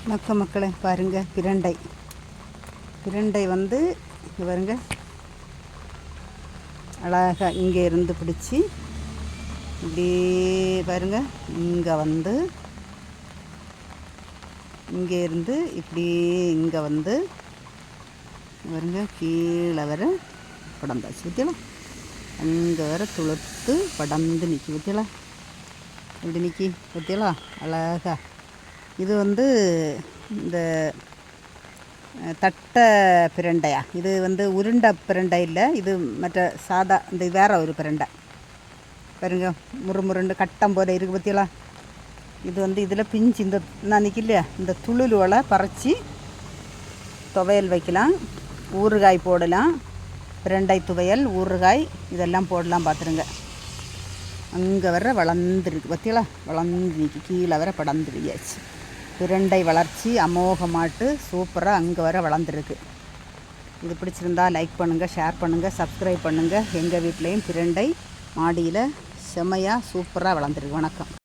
மக்களே பாருங்க, பிரண்டை வந்து இங்கே பாருங்க, அழகாக இங்கே இருந்து பிடிச்சி இப்படியே பாருங்க, இங்கே இருந்து இப்படியே இங்கே வந்து பாருங்க, கீழே வர படந்தாச்சு பற்றியலாம். அங்கே வர துளுத்து படந்து நிற்கி பற்றியலாம், இப்படி நிற்கி பற்றியலாம் அழகா. இது வந்து இந்த தட்டை பிரண்டையா, இது வந்து உருண்டை பிரண்டை இல்லை, இது மற்ற சாதா இந்த வேற ஒரு பிரண்டை பாருங்க, முருண்டு கட்டம் போல இருக்குது பற்றியலாம். இது வந்து இதில் பிஞ்சு இந்த நான் நிற்கலையா, இந்த துளுலுவலை பறித்து துவையல் வைக்கலாம், ஊறுகாய் போடலாம், பிரண்டை துவையல் ஊறுகாய் இதெல்லாம் போடலாம். பார்த்துருங்க, அங்கே வர வளர்ந்துருக்கு பற்றியலாம், வளர்ந்து நிற்கி கீழே வர படந்துருயாச்சு. பிரண்டை வளர்ச்சி அமோகமாட்டு சூப்பராக அங்கே வர வளர்ந்துருக்கு. இது பிடிச்சிருந்தா லைக் பண்ணுங்கள், ஷேர் பண்ணுங்கள், சப்ஸ்கிரைப் பண்ணுங்கள். எங்கள் வீட்லேயும் பிரண்டை மாடியில் செம்மையாக சூப்பராக வளர்ந்துருக்கு. வணக்கம்.